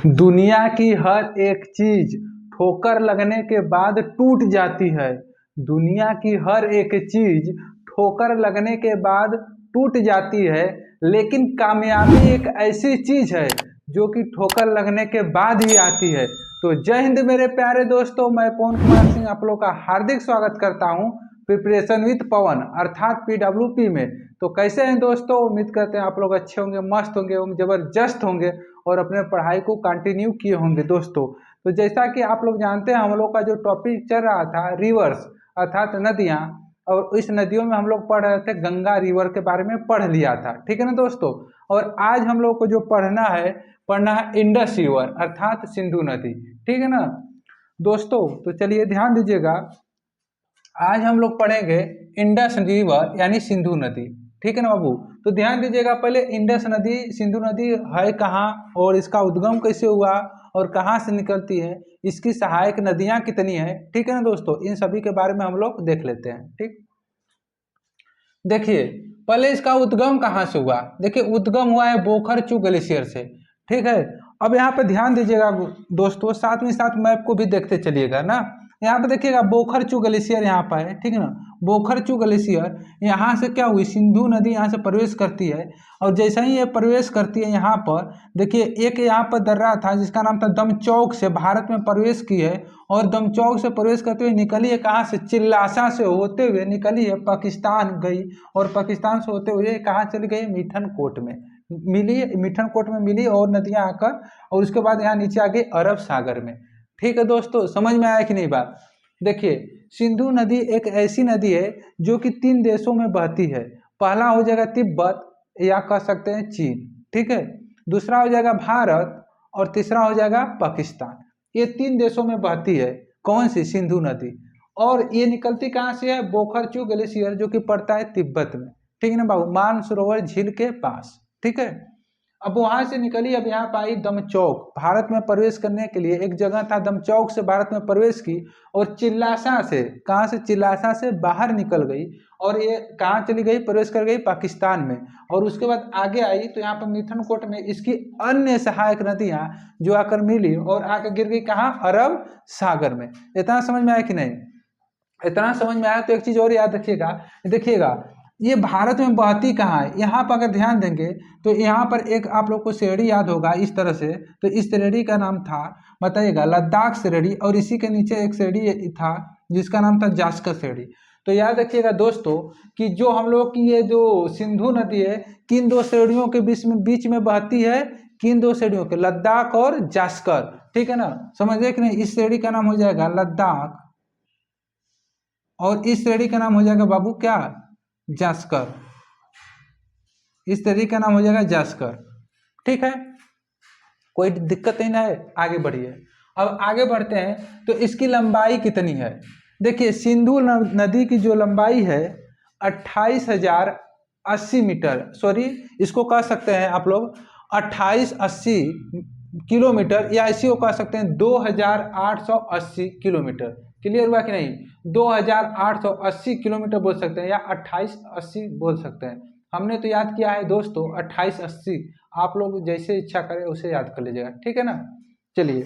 दुनिया की हर एक चीज ठोकर लगने के बाद टूट जाती है। दुनिया की हर एक चीज ठोकर लगने के बाद टूट जाती है, लेकिन कामयाबी एक ऐसी चीज है जो कि ठोकर लगने के बाद ही आती है। तो जय हिंद मेरे प्यारे दोस्तों, मैं पवन कुमार सिंह आप लोग का हार्दिक स्वागत करता हूं प्रिपरेशन विद पवन अर्थात PWP में। तो कैसे हैं दोस्तों, उम्मीद करते हैं आप लोग अच्छे होंगे, मस्त होंगे, जबरदस्त होंगे और अपने पढ़ाई को कंटिन्यू किए होंगे दोस्तों। तो जैसा कि आप लोग जानते हैं, हम लोग का जो टॉपिक चल रहा था रिवर्स अर्थात नदियाँ, और इस नदियों में हम लोग पढ़ रहे थे, गंगा रिवर के बारे में पढ़ लिया था, ठीक है ना दोस्तों। और आज हम लोग को जो पढ़ना है इंडस रिवर अर्थात सिंधु नदी, ठीक है ना दोस्तों। तो चलिए ध्यान दीजिएगा, आज हम लोग पढ़ेंगे इंडस रिवर यानी सिंधु नदी, ठीक है ना बाबू। तो ध्यान दीजिएगा, पहले इंडस नदी सिंधु नदी है कहाँ और इसका उद्गम कैसे हुआ और कहाँ से निकलती है, इसकी सहायक नदियाँ कितनी है, ठीक है ना दोस्तों। इन सभी के बारे में हम लोग देख लेते हैं। ठीक, देखिए पहले इसका उद्गम कहाँ से हुआ। देखिए उद्गम हुआ है बोखरचू ग्लेशियर से, ठीक है। अब यहाँ पे ध्यान दीजिएगा दोस्तों, साथ में साथ मैप को भी देखते चलिएगा ना। यहाँ पे देखिएगा बोखरचू ग्लेशियर यहाँ पर है, ठीक है ना। बोखरचू ग्लेशियर यहाँ से क्या हुई, सिंधु नदी यहाँ से प्रवेश करती है। और जैसा ही ये प्रवेश करती है यहाँ पर देखिए, एक यहाँ पर दर्रा था जिसका नाम था दमचौक से भारत में प्रवेश की है। और दमचौक से प्रवेश करते हुए निकली है कहाँ से, चिल्लासा से होते हुए निकली है पाकिस्तान गई। और पाकिस्तान से होते हुए कहाँ चली गई, मिठनकोट में मिली, मिठनकोट में मिली और नदियाँ आकर, और उसके बाद यहाँ नीचे आ गई अरब सागर में। ठीक है दोस्तों, समझ में आया कि नहीं बात। देखिए सिंधु नदी एक ऐसी नदी है जो कि 3 देशों में बहती है। पहला हो जाएगा तिब्बत या कह सकते हैं चीन, ठीक है। दूसरा हो जाएगा भारत और तीसरा हो जाएगा पाकिस्तान। ये 3 देशों में बहती है कौन सी, सिंधु नदी। और ये निकलती कहाँ से है, बोखरचू ग्लेशियर जो कि पड़ता है तिब्बत में, ठीक है ना बाबू, मानसरोवर झील के पास, ठीक है। अब वहां से निकली, अब यहाँ पर आई दमचौक। भारत में प्रवेश करने के लिए एक जगह था दमचौक से भारत में प्रवेश की, और चिल्लासा से, कहाँ से, चिल्लासा से बाहर निकल गई। और ये कहाँ चली गई, प्रवेश कर गई पाकिस्तान में। और उसके बाद आगे आई तो यहाँ पर मिठनकोट में इसकी अन्य सहायक नदियाँ जो आकर मिली और आकर गिर गई कहाँ, अरब सागर में। इतना समझ में आया कि नहीं, इतना समझ में आया तो एक चीज और याद रखिएगा। देखिएगा ये भारत में बहती कहाँ है, यहाँ पर अगर ध्यान देंगे तो यहाँ पर एक आप लोग को श्रेणी याद होगा इस तरह से। तो इस श्रेणी का नाम था, बताइएगा, लद्दाख श्रेणी। और इसी के नीचे एक श्रेणी था जिसका नाम था जास्कर श्रेणी। तो याद रखिएगा दोस्तों कि जो हम लोग की ये जो सिंधु नदी है, किन 2 श्रेणियों के बीच में बहती है, किन 2 श्रेणियों के, लद्दाख और जास्कर, ठीक है ना। समझिए कि नहीं, इस श्रेणी का नाम हो जाएगा लद्दाख और इस श्रेणी का नाम हो जाएगा बाबू क्या, जास्कर। इस श्रेणी का नाम हो जाएगा जास्कर, ठीक है। कोई दिक्कत नहीं ना है, आगे बढ़िए। अब आगे बढ़ते हैं तो इसकी लंबाई कितनी है। देखिए सिंधु नदी की जो लंबाई है 28,080 मीटर, सॉरी इसको कह सकते हैं आप लोग 2880 किलोमीटर, या इसी को कह सकते हैं 2880 किलोमीटर। क्लियर हुआ कि नहीं, 2880 किलोमीटर बोल सकते हैं या 2880 बोल सकते हैं। हमने तो याद किया है दोस्तों 2880, आप लोग जैसे इच्छा करें उसे याद कर लीजिएगा, ठीक है ना। चलिए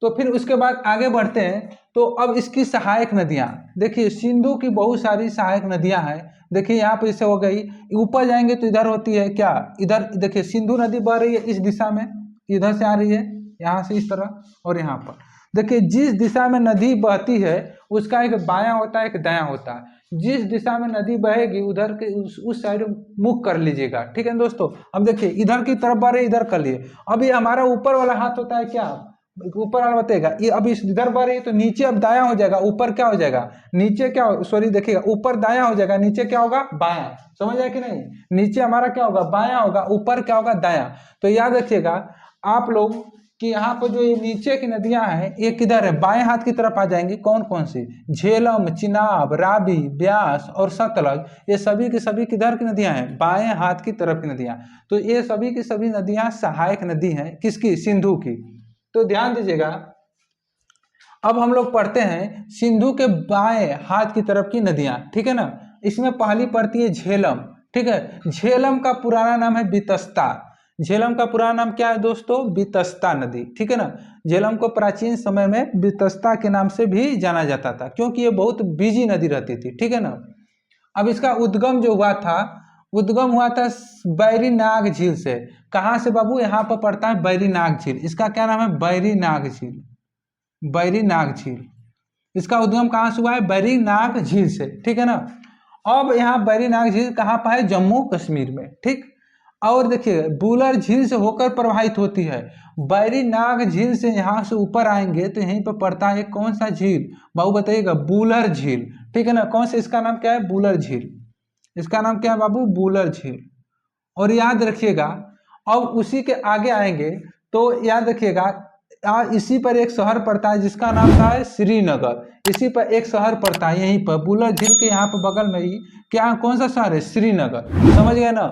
तो फिर उसके बाद आगे बढ़ते हैं। तो अब इसकी सहायक नदियाँ, देखिए सिंधु की बहुत सारी सहायक नदियाँ हैं। देखिए यहाँ पर जैसे हो गई, ऊपर जाएंगे तो इधर होती है क्या, इधर देखिए सिंधु नदी बह रही है इस दिशा में, इधर से आ रही है यहाँ से इस तरह, और यहाँ पर देखिए जिस दिशा में नदी बहती है उसका एक बायां होता है एक दायां होता है। जिस दिशा में नदी बहेगी उधर के उस साइड मुख कर लीजिएगा, ठीक है दोस्तों। अब देखिए इधर की तरफ बढ़ रही, इधर कर लिए। अब ये हमारा ऊपर वाला हाथ होता है क्या, ऊपर वाला बताएगा, ये अब इस इधर बढ़ रही है तो नीचे अब दायां हो जाएगा, ऊपर क्या हो जाएगा, नीचे क्या, सॉरी देखिएगा ऊपर दायां हो जाएगा, नीचे क्या होगा, बायां। समझ आया कि नहीं, नीचे हमारा क्या होगा, बायां होगा, ऊपर क्या होगा, दायां। तो याद रखिएगा आप लोग कि यहाँ पर जो ये नीचे की नदियां हैं ये किधर है, बाएं हाथ की तरफ आ जाएंगी। कौन कौन सी, झेलम, चिनाब, रावी, ब्यास और सतलज, ये सभी की सभी किधर की नदियां हैं, बाएं हाथ की तरफ की नदियां। तो ये सभी की सभी नदियां सहायक नदी हैं किसकी, सिंधु की। तो ध्यान दीजिएगा, अब हम लोग पढ़ते हैं सिंधु के बाएं हाथ की तरफ की नदियां, ठीक है ना। इसमें पहली पड़ती है झेलम, ठीक है। झेलम का पुराना नाम है बितस्ता, झेलम का पुराना नाम क्या है दोस्तों? वितस्ता नदी, ठीक है ना। झेलम को प्राचीन समय में वितस्ता के नाम से भी जाना जाता था, क्योंकि ये बहुत बिजी नदी रहती थी, ठीक है ना। अब इसका उद्गम जो हुआ था, उद्गम हुआ था बैरीनाग झील से। कहाँ से बाबू? यहाँ पर पड़ता है बैरीनाग झील। इसका क्या नाम है? बैरीनाग झील, बैरीनाग झील। इसका उद्गम कहाँ से हुआ है? बैरीनाग झील से, ठीक है ना। अब यहाँ बैरीनाग झील कहाँ पर है? जम्मू कश्मीर में, ठीक। और देखिए बुलर झील से होकर प्रवाहित होती है। बैरीनाग झील से यहाँ से ऊपर आएंगे तो यहीं पर पड़ता है कौन सा झील बाबू? बताइएगा। बुलर झील, ठीक है ना। कौन से? इसका नाम क्या है? बुलर झील। इसका नाम क्या है बाबू? बुलर झील। और याद रखिएगा, अब उसी के आगे आएंगे तो याद रखिएगा, इसी पर एक शहर पड़ता है जिसका नाम क्या है? श्रीनगर। इसी पर एक शहर पड़ता है यहीं पर बुलर झील के यहाँ पर बगल में ही। क्या, कौन सा शहर है? श्रीनगर। समझ गए ना।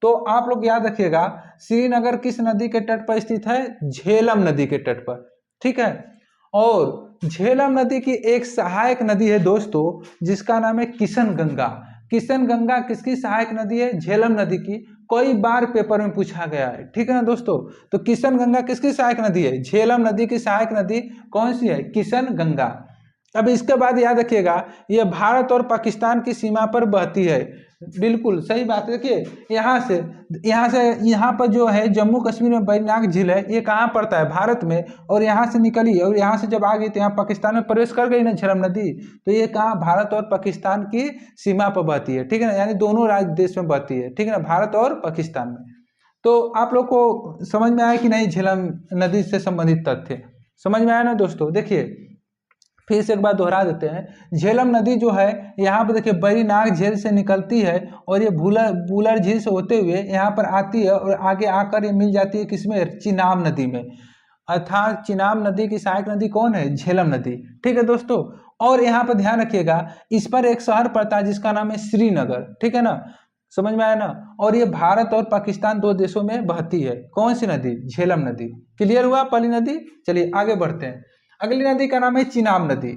तो आप लोग याद रखिएगा, श्रीनगर किस नदी के तट पर स्थित है? झेलम नदी के तट पर, ठीक है। और झेलम नदी की एक सहायक नदी है दोस्तों, जिसका नाम है किशन गंगा। किशन गंगा किसकी सहायक नदी है? झेलम नदी की। कई बार पेपर में पूछा गया है, ठीक है ना दोस्तों। तो किशन गंगा किसकी सहायक नदी है? झेलम नदी की सहायक नदी कौन सी है? किशन गंगा। अब इसके बाद याद रखिएगा, यह भारत और पाकिस्तान की सीमा पर बहती है। बिल्कुल सही बात है। देखिए यहाँ पर जो है जम्मू कश्मीर में बैरीनाग झील है, ये कहाँ पड़ता है? भारत में। और यहाँ से निकली और यहाँ से जब आ गई तो यहाँ पाकिस्तान में प्रवेश कर गई ना झेलम नदी, तो ये कहाँ? भारत और पाकिस्तान की सीमा पर बहती है, ठीक है ना। यानी दोनों राज्य देश में बहती है, ठीक है ना, भारत और पाकिस्तान में। तो आप लोग को समझ में आया कि नहीं झेलम नदी से संबंधित तथ्य? समझ में आया ना दोस्तों। देखिए फिर से एक बार दोहरा देते हैं। झेलम नदी जो है यहाँ पर देखिए बैरीनाग झील से निकलती है और ये बुलर झील से होते हुए यहाँ पर आती है और आगे आकर ये मिल जाती है किसमें? चिनाब नदी में। अर्थात चिनाब नदी की सहायक नदी कौन है? झेलम नदी, ठीक है दोस्तों। और यहाँ पर ध्यान रखिएगा, इस पर एक शहर पड़ता है जिसका नाम है श्रीनगर, ठीक है ना। समझ में आया ना। और ये भारत और पाकिस्तान दो देशों में बहती है। कौन सी नदी? झेलम नदी। क्लियर हुआ पहली नदी? चलिए आगे बढ़ते हैं। अगली नदी का नाम है चिनाब नदी।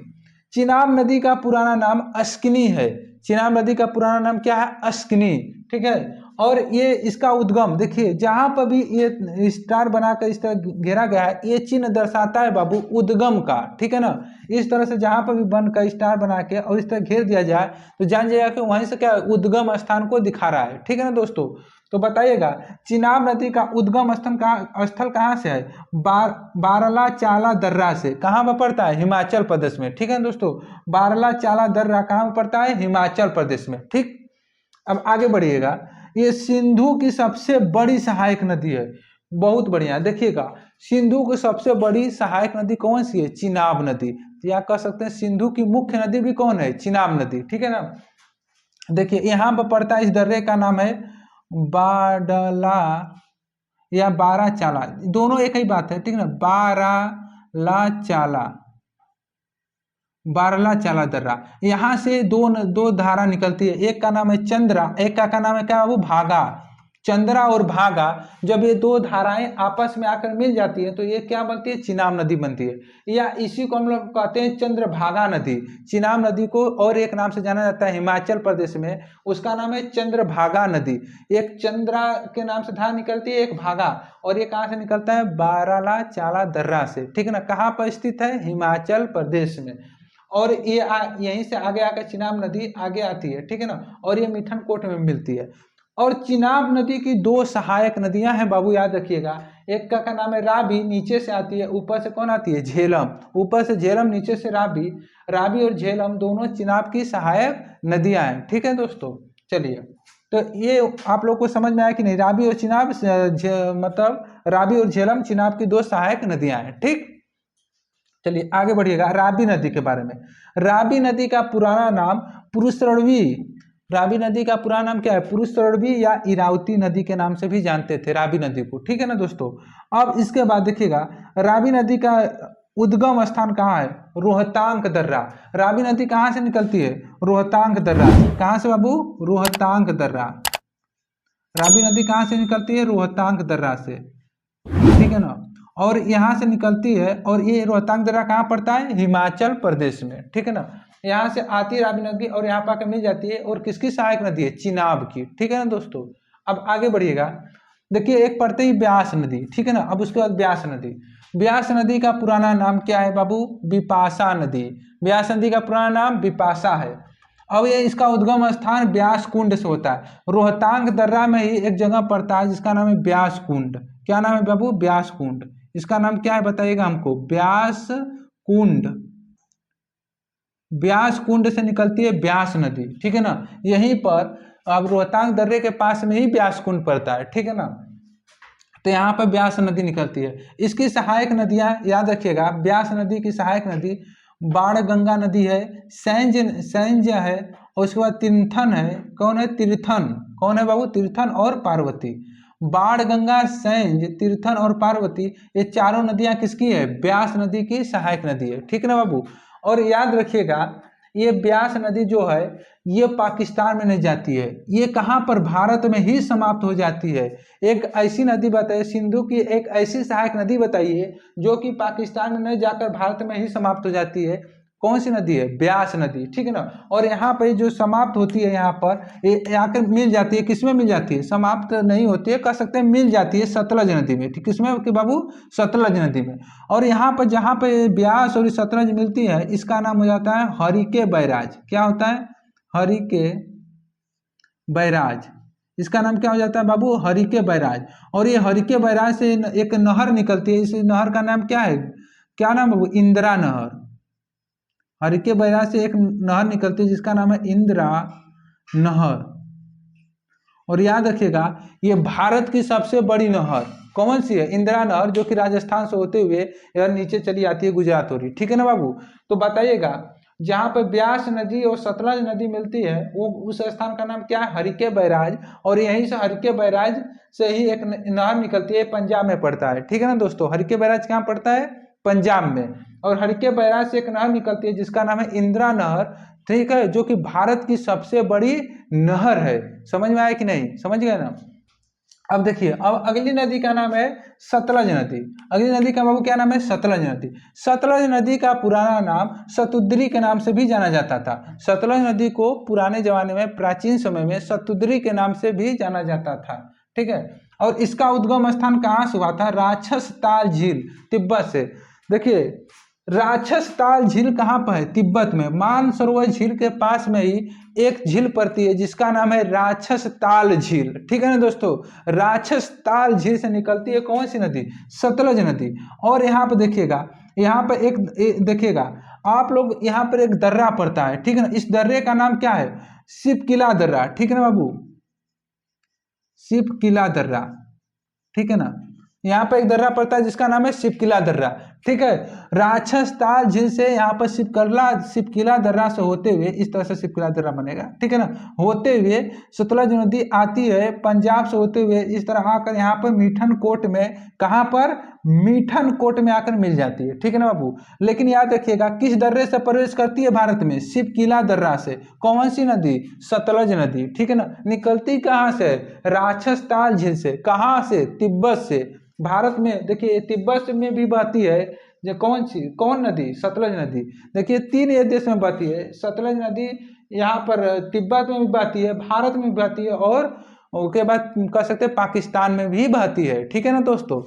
चिनाब नदी का पुराना नाम अस्किनी है। चिनाब नदी का पुराना नाम क्या है? अस्किनी, ठीक है। और ये इसका उद्गम देखिए, जहां पर भी ये स्टार बनाकर इस तरह घेरा गया है, ये चिन्ह दर्शाता है बाबू उद्गम का, ठीक है ना। इस तरह से जहां पर भी बनकर स्टार बना के और इस तरह घेर दिया जाए तो जान जाइएगा कि वहीं से क्या उद्गम स्थान को दिखा रहा है, ठीक है ना दोस्तों। तो बताइएगा चिनाब नदी का उद्गम स्थल कहाँ से है? बारला चाला दर्रा से। कहाँ पर पड़ता है? हिमाचल प्रदेश में, ठीक है दोस्तों। बारला चाला दर्रा कहाँ पर पड़ता है? हिमाचल प्रदेश में, ठीक। अब आगे बढ़िएगा, ये सिंधु की सबसे बड़ी सहायक नदी है। बहुत बढ़िया, देखिएगा सिंधु की सबसे बड़ी सहायक नदी कौन सी है? चिनाब नदी। या कह सकते हैं सिंधु की मुख्य नदी भी कौन है? चिनाब नदी, ठीक है ना। देखिए यहाँ पर पड़ता है, इस दर्रे का नाम है बाडला या बारा चाला, दोनों एक ही बात है, ठीक है ना। बारला चाला दर्रा। यहाँ से दो धारा निकलती है, एक का नाम है चंद्रा, एक का नाम है क्या? वो भागा। चंद्रा और भागा, जब ये दो धाराएं आपस में आकर मिल जाती है तो ये क्या बनती है? चिनाब नदी बनती है। या इसी को हम लोग कहते हैं चंद्रभागा नदी। चिनाब नदी को और एक नाम से जाना जाता है हिमाचल प्रदेश में, उसका नाम है चंद्रभागा नदी। एक चंद्रा के नाम से धारा निकलती है, एक भागा, और ये कहाँ से निकलता है? बाराला चाला दर्रा से, ठीक है ना। कहाँ पर स्थित है? हिमाचल प्रदेश में। और ये यहीं से आगे आकर चिनाब नदी आगे आती है, ठीक है ना। और ये मिठनकोट में मिलती है। और चिनाब नदी की दो सहायक नदियां हैं बाबू, याद रखिएगा। एक का नाम है रावी, नीचे से आती है, ऊपर से कौन आती है? झेलम। ऊपर से झेलम, नीचे से रावी। रावी और झेलम दोनों चिनाब की सहायक नदियां हैं, ठीक है दोस्तों। चलिए, तो ये आप लोग को समझ में आया कि नहीं? रावी और चिनाब मतलब रावी और झेलम चिनाब की दो सहायक नदियां हैं, ठीक। चलिए आगे बढ़िएगा, रावी नदी के बारे में। रावी नदी का पुराना नाम पुरुषरवी। रावी नदी का पुराना नाम क्या है? पुरुषरवी या इरावती नदी के नाम से भी जानते थे रावी नदी को, ठीक है ना दोस्तों। अब इसके बाद देखिएगा, रावी नदी का उद्गम स्थान कहाँ है? रोहतांग दर्रा। रावी नदी कहाँ से निकलती है? रोहतांग दर्रा। कहाँ से बाबू? रोहतांग दर्रा। रावी नदी कहाँ से निकलती है? रोहतांग दर्रा से, ठीक है ना। और यहाँ से निकलती है, और ये रोहतांग दर्रा कहाँ पड़ता है? हिमाचल प्रदेश में, ठीक है ना। यहाँ से आती है रावी नदी और यहाँ पर मिल जाती है, और किसकी सहायक नदी है? चिनाब की, ठीक है ना दोस्तों। अब आगे बढ़िएगा, देखिए एक पड़ते ही ब्यास नदी, ठीक है ना। अब उसके बाद ब्यास नदी, ब्यास नदी का पुराना नाम क्या है बाबू? बिपाशा नदी। ब्यास नदी का पुराना नाम बिपाशा है। अब ये इसका उद्गम स्थान ब्यास कुंड से होता है। रोहतांग दर्रा में ही एक जगह पड़ता है जिसका नाम है ब्यास कुंड। क्या नाम है बाबू? ब्यास कुंड। इसका नाम क्या है बताइएगा हमको? ब्यास कुंड। ब्यास कुंड से निकलती है ब्यास नदी, ठीक है ना। यहीं पर अब रोहतांग दर्रे के पास में ही ब्यास कुंड पड़ता है, ठीक है ना। तो यहाँ पर ब्यास नदी निकलती है। इसकी सहायक नदियाँ याद रखिएगा, ब्यास नदी की सहायक नदी बाणगंगा नदी है, सैंज है, और उसके बाद तीर्थन है। कौन है? तीर्थन। कौन है बाबू? तीर्थन और पार्वती। बाणगंगा, सैंज, तीर्थन और पार्वती, ये चारों नदियाँ किसकी है? ब्यास नदी की सहायक नदी है, ठीक है ना बाबू। और याद रखिएगा ये ब्यास नदी जो है ये पाकिस्तान में नहीं जाती है, ये कहाँ पर? भारत में ही समाप्त हो जाती है। एक ऐसी नदी बताइए, सिंधु की एक ऐसी सहायक नदी बताइए जो कि पाकिस्तान में नहीं जाकर भारत में ही समाप्त हो जाती है। कौन सी नदी है? ब्यास नदी, ठीक है ना। और यहाँ पर जो समाप्त होती है यहाँ पर ये आकर मिल जाती है, किसमें मिल जाती है? समाप्त नहीं होती है, कह सकते हैं मिल जाती है सतलज नदी में, ठीक। किसमें कि बाबू? सतलज नदी में। और यहाँ पर जहाँ पे ब्यास और सतलज मिलती है इसका नाम हो जाता है हरिके बैराज। क्या होता है? हरिके बैराज। इसका नाम क्या हो जाता है बाबू? हरिके बैराज। और ये हरिके बैराज से एक नहर निकलती है, इस नहर का नाम क्या है? क्या नाम बाबू? इंदिरा नहर। हरिके बैराज से एक नहर निकलती है जिसका नाम है इंदिरा नहर। और याद रखिएगा ये भारत की सबसे बड़ी नहर कौन सी है? इंदिरा नहर, जो कि राजस्थान से होते हुए यार नीचे चली आती है, गुजरात हो रही, ठीक है ना बाबू। तो बताइएगा जहाँ पर ब्यास नदी और सतलज नदी मिलती है वो उस स्थान का नाम क्या है? हरिके बैराज। और यहीं से हरिके बैराज से ही एक नहर निकलती है, पंजाब में पड़ता है, ठीक है ना दोस्तों। हरिके बैराज कहाँ पड़ता है? पंजाब में। और हरिके बैराज से एक नहर निकलती है जिसका नाम है इंदिरा नहर, ठीक है, जो कि भारत की सबसे बड़ी नहर है। समझ में आया कि नहीं? समझ गए ना। अब देखिए अब अगली नदी का नाम है सतलज नदी। अगली नदी का बाबू क्या नाम है? सतलज नदी। सतलज नदी का पुराना नाम सतुद्री के नाम से भी जाना जाता था। सतलज नदी को पुराने जमाने में, प्राचीन समय में सतुद्री के नाम से भी जाना जाता था, ठीक है। और इसका उद्गम स्थान कहाँ से हुआ था? राक्षस ताल झील, तिब्बत से। देखिए राक्षस ताल झील कहाँ पर है? तिब्बत में। मानसरोवर झील के पास में ही एक झील पड़ती है जिसका नाम है राक्षस ताल झील, ठीक है ना दोस्तों। राक्षस ताल झील से निकलती है कौन सी नदी? सतलज नदी। और यहाँ पर देखिएगा, यहाँ पर एक देखिएगा आप लोग, यहाँ पर एक दर्रा पड़ता है, ठीक है ना। इस दर्रे का नाम क्या है? शिवकिला दर्रा, ठीक है ना बाबू। शिवकिला दर्रा, ठीक है ना। यहाँ पर एक दर्रा पड़ता है जिसका नाम है शिवकिला दर्रा, ठीक है। राक्षस ताल झील से यहाँ पर शिवकिला दर्रा से होते हुए इस तरह से शिवकिला दर्रा बनेगा, ठीक है ना। होते हुए सतलज नदी आती है पंजाब से होते हुए इस तरह आकर यहाँ पर मीठन कोट में, कहाँ पर? मीठन कोट में आकर मिल जाती है, ठीक है ना बाबू। लेकिन याद रखिएगा किस दर्रे से प्रवेश करती है भारत में? शिवकिला दर्रा से। कौन सी नदी? सतलज नदी, ठीक है ना। निकलती कहाँ से? राक्षस ताल झील से। कहाँ से? तिब्बत से। भारत में देखिए तिब्बत में भी बहती है जो कौन नदी? सतलज नदी। देखिए तीन ये देश में बहती है सतलज नदी, यहाँ पर तिब्बत में भी बहती है, भारत में भी बहती है, और उसके बाद कह सकते हैं पाकिस्तान में भी बहती है, ठीक है ना दोस्तों।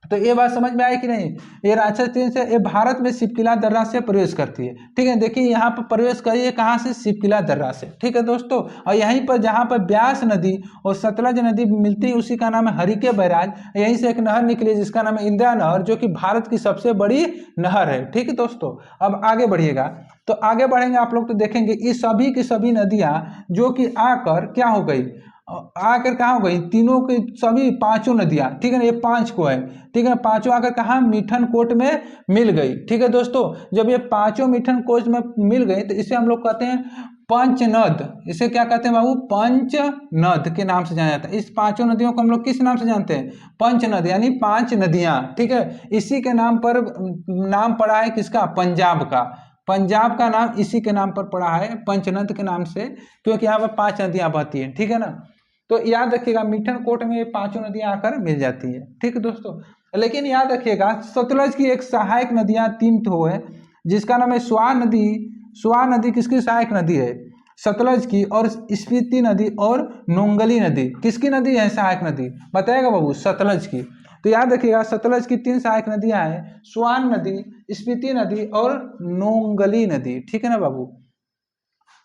तो ये बात समझ में आई कि नहीं? ये राक्षस ट्रेन से ये भारत में शिवकिला दर्रा से प्रवेश करती है, ठीक है। देखिए यहाँ पर प्रवेश करी है कहाँ से? शिवकिला दर्रा से, ठीक है दोस्तों। और यहीं पर जहाँ पर ब्यास नदी और सतलज नदी मिलती है उसी का नाम है हरिके बैराज। यहीं से एक नहर निकली जिसका नाम है इंदिरा नहर, जो कि भारत की सबसे बड़ी नहर है, ठीक है दोस्तों। अब आगे बढ़िएगा, तो आगे बढ़ेंगे आप लोग तो देखेंगे ये सभी की सभी नदियाँ जो कि आकर क्या हो गई? आकर कहाँ हो गई? तीनों की सभी पांचों नदियां, ठीक है ना, ये पांच को है, ठीक है ना। पांचों आकर कहाँ? मीठन कोट में मिल गई, ठीक है दोस्तों। जब ये पांचों मीठन कोट में मिल गई तो इसे हम लोग कहते हैं पंचनद। इसे क्या कहते हैं बाबू? पंचनद के नाम से जाना जाता है। इस पांचों नदियों को हम लोग किस नाम से जानते हैं? पंचनद, यानी पांच नदियां, ठीक है। इसी के नाम पर नाम पड़ा है किसका? पंजाब का। पंजाब का नाम इसी के नाम पर पड़ा है, पंचनद के नाम से, क्योंकि यहाँ पर पांच नदियां बहती हैं, ठीक है ना। तो याद रखिएगा मीठन कोट में ये पांचों नदियां आकर मिल जाती है, ठीक है दोस्तों। लेकिन याद रखिएगा सतलज की एक सहायक नदियां तीन तो है जिसका नाम है स्वां नदी। स्वां नदी किसकी सहायक नदी है? सतलज की और स्पीति नदी और नोंगली नदी किसकी नदी है सहायक नदी, बताएगा बाबू, सतलज की। तो याद रखिएगा सतलज की 3 सहायक नदियां हैं, स्वान नदी, स्पीति नदी और नोंगली नदी, ठीक है ना बाबू।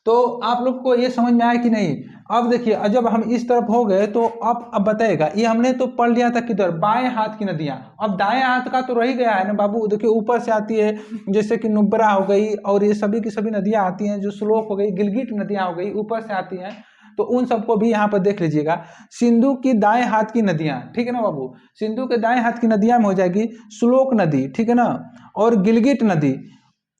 तो आप लोग को ये समझ में आया कि नहीं। अब देखिए जब हम इस तरफ हो गए तो अब बताएगा, ये हमने तो पढ़ लिया था किधर, बाएं हाथ की नदियां। अब दाएं हाथ का तो रह गया है ना बाबू। देखिए ऊपर से आती है जैसे कि नुब्रा हो गई और ये सभी की सभी नदियां आती हैं, जो श्लोक हो गई, गिलगिट नदियां हो गई, ऊपर से आती हैं। तो उन सबको भी यहाँ पर देख लीजिएगा। सिंधु की दाएं हाथ की नदियां, ठीक है ना बाबू, सिंधु के दाएं हाथ की नदियां में हो जाएगी श्लोक नदी, ठीक है ना, और गिलगिट नदी।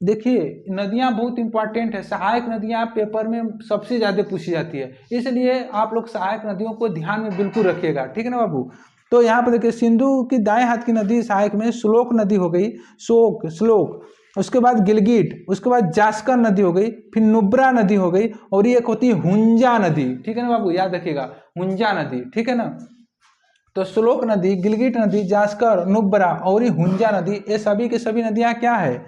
देखिए नदियां बहुत इंपॉर्टेंट है, सहायक नदियां पेपर में सबसे ज्यादा पूछी जाती है, इसलिए आप लोग सहायक नदियों को ध्यान में बिल्कुल रखिएगा, ठीक है ना बाबू। तो यहाँ पर देखिए सिंधु की दाएं हाथ की नदी सहायक में श्लोक नदी हो गई, श्लोक, उसके बाद गिलगिट, उसके बाद जास्कर नदी हो गई, फिर नुब्रा नदी हो गई, और ये एक होती है हुंजा नदी, ठीक है ना बाबू, याद रखिएगा हुंजा नदी, ठीक है ना। तो श्लोक नदी, गिलगिट नदी, जास्कर, नुब्रा और ये हुंजा नदी, ये सभी की सभी नदियां क्या है,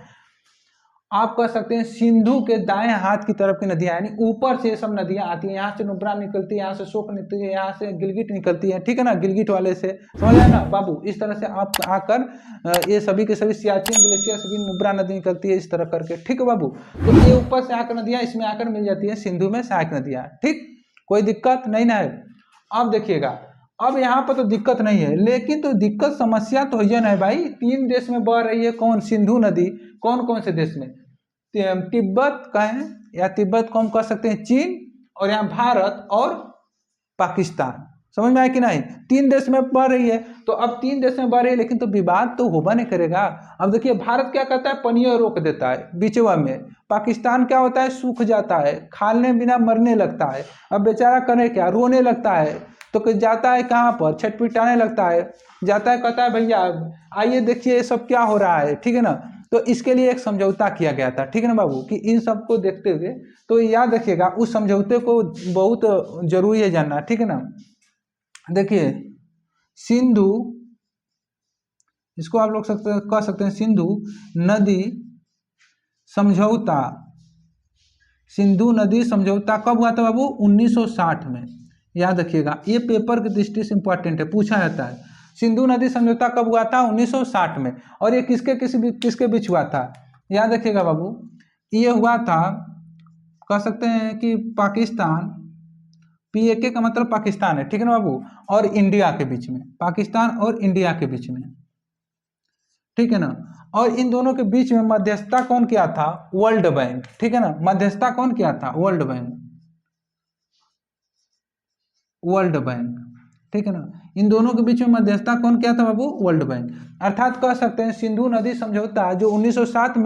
आप कह सकते हैं सिंधु के दाएं हाथ की तरफ की नदियां, यानी ऊपर से ये सब नदियां आती हैं, यहाँ से नुब्रा निकलती है, यहाँ से शोक निकलती है, यहाँ से गिलगिट निकलती है, ठीक है ना, गिलगिट वाले से, समझ आया ना बाबू। इस तरह से आप आकर ये सभी के सभी सियाचिन ग्लेशियर से भी नुब्रा नदी निकलती है, इस तरह करके, ठीक है बाबू। तो ये ऊपर से आकर नदियां इसमें आकर मिल जाती है सिंधु में सहायक नदियां, ठीक, कोई दिक्कत नहीं ना है। अब देखिएगा अब यहाँ पर तो दिक्कत नहीं है, लेकिन तो दिक्कत समस्या तो है ना भाई, 3 देश में बह रही है कौन, सिंधु नदी, कौन कौन से देश में, तिब्बत कहें या तिब्बत को हम कह सकते हैं चीन, और यहाँ भारत और पाकिस्तान, समझ में आया कि नहीं, 3 देश में बढ़ रही है। तो अब 3 देश में बढ़ रही है, लेकिन तो विवाद तो होगा नहीं करेगा। अब देखिए भारत क्या करता है, पनिया रोक देता है बीचवा में, पाकिस्तान क्या होता है, सूख जाता है, खाने बिना मरने लगता है, अब बेचारा करे क्या, रोने लगता है, तो जाता है कहाँ पर, छटपिटाने लगता है, जाता है कहता है भैया आइए देखिए ये सब क्या हो रहा है, ठीक है ना। तो इसके लिए एक समझौता किया गया था, ठीक है ना बाबू, कि इन सब को देखते हुए, तो याद रखिएगा उस समझौते को बहुत जरूरी है जानना, ठीक है ना। देखिए सिंधु, इसको आप लोग कह सकते हैं सिंधु नदी समझौता, सिंधु नदी समझौता कब हुआ था बाबू, 1960 में, याद रखिएगा ये पेपर की दृष्टि से इंपॉर्टेंट है, पूछा जाता है। सिंधु नदी समझौता कब हुआ था, 1960 में, और ये किसके बीच हुआ था, याद रखिएगा बाबू, ये हुआ था, कह सकते हैं कि पाकिस्तान, PAK का मतलब पाकिस्तान है, ठीक है ना बाबू, और इंडिया के बीच में, पाकिस्तान और इंडिया के बीच में, ठीक है ना। और इन दोनों के बीच में मध्यस्थता कौन किया था, वर्ल्ड बैंक, ठीक है ना, मध्यस्थता कौन किया था, वर्ल्ड बैंक, वर्ल्ड बैंक, ठीक है ना। इन दोनों के बीच में मध्यस्थता कौन किया था बाबू, वर्ल्ड बैंक। अर्थात कह सकते हैं सिंधु नदी समझौता जो 1960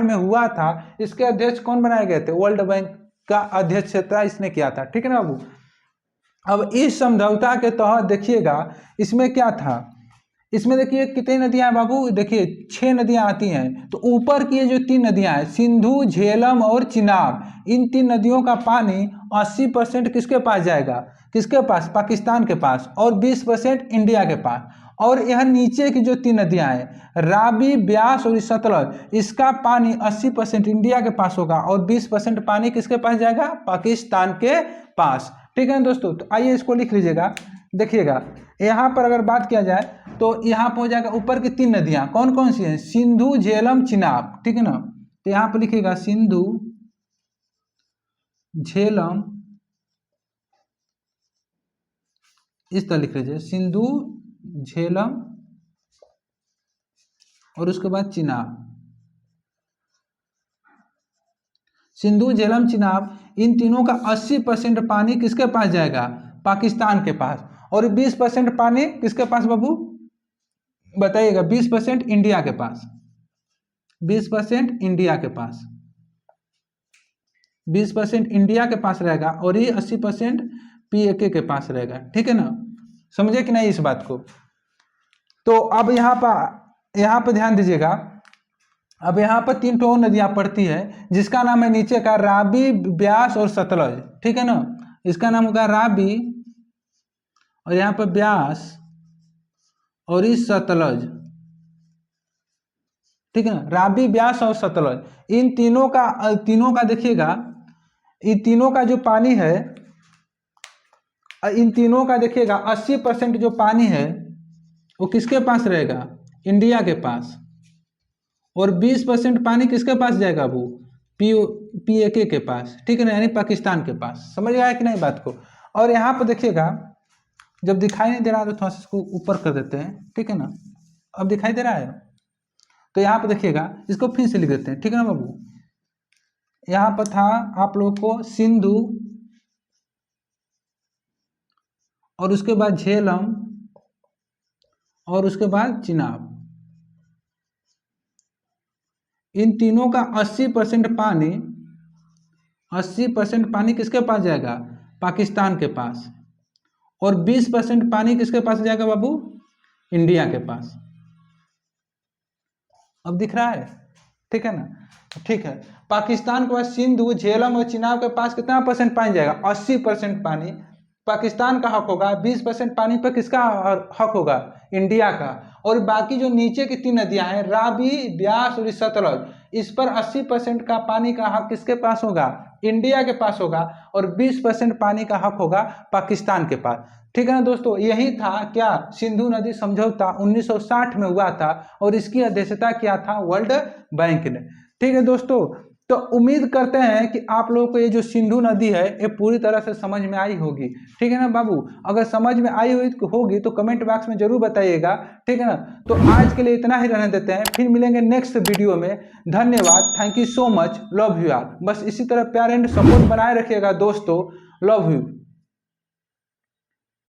में हुआ था, इसके अध्यक्ष कौन बनाए गए थे, वर्ल्ड बैंक का अध्यक्षता इसने किया था, ठीक है ना बाबू। अब इस समझौता के तहत देखिएगा इसमें क्या था, इसमें देखिए कितनी नदियां हैं बाबू, देखिए 6 नदियां आती हैं। तो ऊपर की ये जो 3 नदियां हैं सिंधु, झेलम और चिनाब, इन 3 नदियों का पानी 80% किसके पास जाएगा, किसके पास, पाकिस्तान के पास, और 20% इंडिया के पास। और यह नीचे की जो 3 नदियां हैं रावी, ब्यास और सतलज, इसका पानी 80% इंडिया के पास होगा और 20% पानी किसके पास जाएगा, पाकिस्तान के पास, ठीक है ना दोस्तों। तो आइए इसको लिख लीजिएगा, देखिएगा यहाँ पर अगर बात किया जाए तो यहाँ पर हो जाएगा ऊपर की 3 नदियां कौन कौन सी हैं, सिंधु, झेलम, चिनाब, ठीक है ना। तो यहाँ पर लिखिएगा सिंधु, झेलम, इस तरह लिख लीजिए, सिंधु, झेलम और उसके बाद चिनाब, सिंधु, झेलम, चिनाब, इन तीनों का 80% पानी किसके पास जाएगा, पाकिस्तान के पास, और 20% पानी किसके पास बाबू, बताइएगा, 20% इंडिया के पास, 20% इंडिया के पास, 20% इंडिया के पास रहेगा, और ये 80% PAK के पास रहेगा, ठीक है ना, समझे कि नहीं इस बात को। तो अब यहाँ पर ध्यान दीजिएगा, अब यहाँ पर 3 ठो नदियां पड़ती है जिसका नाम है नीचे का रावी, ब्यास और सतलज, ठीक है ना। इसका नाम होगा रावी और यहाँ पर ब्यास और इस सतलज, ठीक है ना, रावी, ब्यास और सतलज, इन तीनों का देखिएगा इन तीनों का जो पानी है, इन तीनों का देखिएगा 80% जो पानी है वो किसके पास रहेगा, इंडिया के पास, और 20% पानी किसके पास जाएगा, वो PAK के पास, ठीक है ना, यानी पाकिस्तान के पास। समझ आया कि नहीं बात को। और यहाँ पर देखिएगा, जब दिखाई नहीं दे रहा तो थोड़ा सा इसको ऊपर कर देते हैं, ठीक है ना। अब दिखाई दे रहा है, तो यहाँ पर देखिएगा, इसको फिर से लिख देते हैं, ठीक है ना बाबू। यहाँ पर था आप लोगों को सिंधु, और उसके बाद झेलम, और उसके बाद चिनाब। इन तीनों का 80% पानी, 80% पानी किसके पास जाएगा, पाकिस्तान के पास, और 20% पानी किसके पास जाएगा बाबू, इंडिया के पास। अब दिख रहा है, ठीक है ना। ठीक है, पाकिस्तान के पास सिंधु, झेलम और चिनाब के पास कितना परसेंट पानी जाएगा, 80% पानी पाकिस्तान का हक होगा, 20% पानी पर किसका हक होगा, इंडिया का। और बाकी जो नीचे की 3 नदियां हैं, रावी, ब्यास और सतलज, इस पर 80% का पानी का हक किसके पास होगा, इंडिया के पास होगा, और 20% पानी का हक होगा पाकिस्तान के पास। ठीक है ना दोस्तों, यही था क्या, सिंधु नदी समझौता 1960 में हुआ था, और इसकी अध्यक्षता किया था वर्ल्ड बैंक ने। ठीक है दोस्तों, तो उम्मीद करते हैं कि आप लोगों को ये जो सिंधु नदी है ये पूरी तरह से समझ में आई होगी। ठीक है ना बाबू, अगर समझ में आई हुई होगी तो कमेंट बॉक्स में जरूर बताइएगा। ठीक है ना, तो आज के लिए इतना ही रहने देते हैं, फिर मिलेंगे नेक्स्ट वीडियो में। धन्यवाद, thank you so much, love you all. बस इसी तरह प्यार एंड सपोर्ट बनाए रखिएगा दोस्तों, लव यू।